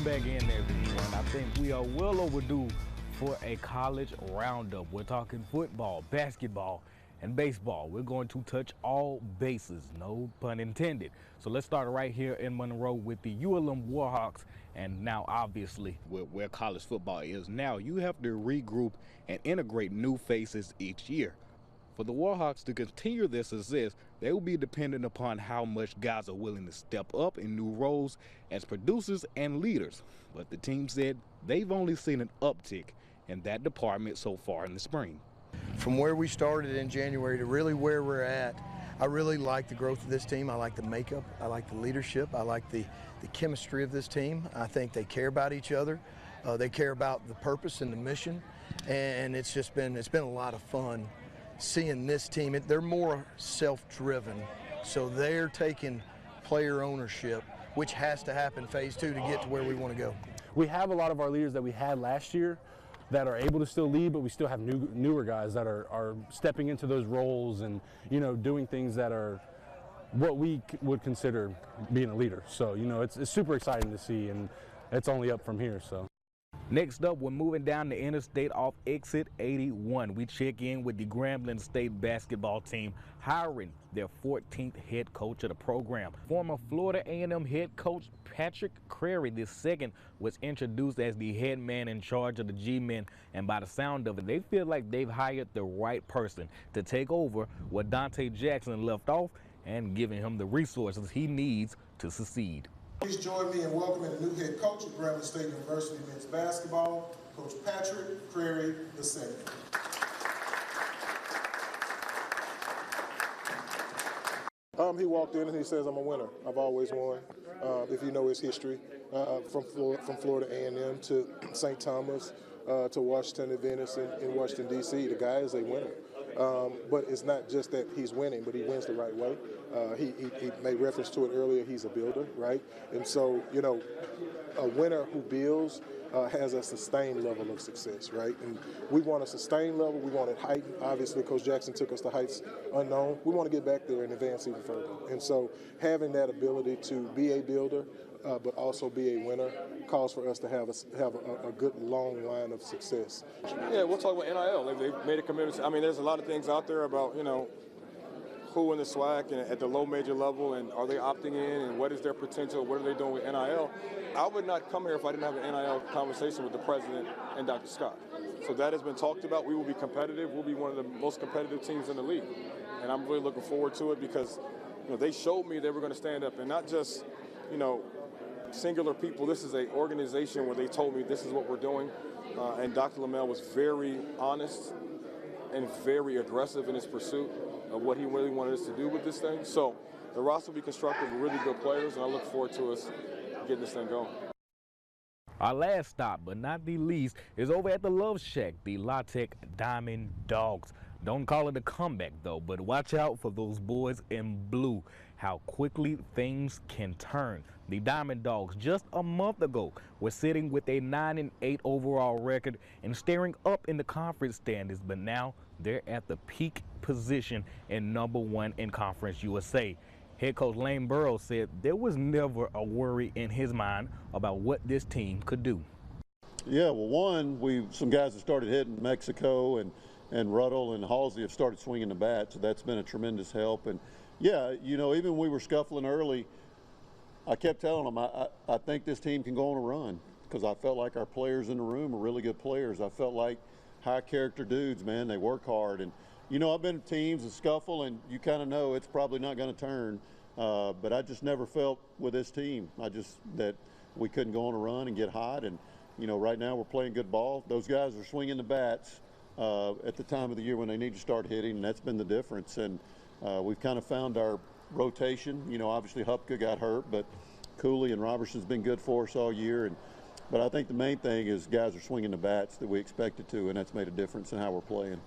Welcome back in, everyone. I think we are well overdue for a college roundup. We're talking football, basketball, and baseball. We're going to touch all bases, no pun intended. So let's start right here in Monroe with the ULM Warhawks. And now, obviously, where college football is now, you have to regroup and integrate new faces each year. For the Warhawks to continue their success, they will be dependent upon how much guys are willing to step up in new roles as producers and leaders. But the team said they've only seen an uptick in that department so far in the spring. From where we started in January to really where we're at, I really like the growth of this team. I like the makeup. I like the leadership. I like the chemistry of this team. I think they care about each other. They care about the purpose and the mission. And it's been a lot of fun seeing this team. They're more self-driven, so they're taking player ownership, which has to happen phase 2 to get to where we want to go. We have a lot of our leaders that we had last year that are able to still lead, but we still have newer guys that are stepping into those roles and, you know, doing things that are what we would consider being a leader. So, you know, it's super exciting to see, and it's only up from here. So. Next up, we're moving down the interstate off exit 81. We check in with the Grambling State basketball team hiring their 14th head coach of the program. Former Florida A&M head coach Patrick Crarey II was introduced as the head man in charge of the G-men, and by the sound of it, they feel like they've hired the right person to take over what Dante Jackson left off and giving him the resources he needs to succeed. Please join me in welcoming the new head coach of Grambling State University men's basketball, Coach Patrick Crarey II. He walked in and he says, "I'm a winner. I've always won." If you know his history, from Florida A&M to St. Thomas to Washington Adventist in Washington, D.C., the guy is a winner. But it's not just that he's winning, but he wins the right way. He made reference to it earlier. He's a builder, right? And so, you know, a winner who builds has a sustained level of success, right? And we want a sustained level. We want it heightened. Obviously, Coach Jackson took us to heights unknown. We want to get back there and advance even further. And so having that ability to be a builder, but also be a winner, calls for us to have a good long line of success. Yeah, we'll talk about NIL. They've made a commitment. I mean, there's a lot of things out there about, you know, who in the SWAC and at the low major level, and are they opting in, and what is their potential, what are they doing with NIL? I would not come here if I didn't have an NIL conversation with the president and Dr. Scott. So that has been talked about. We will be competitive. We'll be one of the most competitive teams in the league. And I'm really looking forward to it because, you know, they showed me they were going to stand up, and not just, you know, singular people. This is an organization where they told me this is what we're doing. And Dr. Lamel was very honest and very aggressive in his pursuit of what he really wanted us to do with this thing. So the roster will be constructed with really good players, and I look forward to us getting this thing going. Our last stop, but not the least, is over at the Love Shack, the La Tech Diamond Dogs. Don't call it a comeback, though, but watch out for those boys in blue, how quickly things can turn. The Diamond Dogs, just a month ago, were sitting with a 9-8 overall record and staring up in the conference standings, but now they're at the peak position in #1 in Conference USA. Head coach Lane Burrows said there was never a worry in his mind about what this team could do. Yeah, well, one, some guys have started hitting. Mexico and Ruddle and Halsey have started swinging the bat, so that's been a tremendous help. And yeah, you know, even when we were scuffling early, I kept telling them I think this team can go on a run because I felt like our players in the room are really good players. I felt like high character dudes, man. They work hard. And, you know, I've been to teams that scuffle and you kind of know it's probably not going to turn. But I just never felt with this team. That we couldn't go on a run and get hot. And, you know, right now we're playing good ball. Those guys are swinging the bats at the time of the year when they need to start hitting, and that's been the difference. And we've kind of found our rotation. You know, obviously Hupka got hurt, but Cooley and Robertson's been good for us all year. But I think the main thing is guys are swinging the bats that we expected to, and that's made a difference in how we're playing.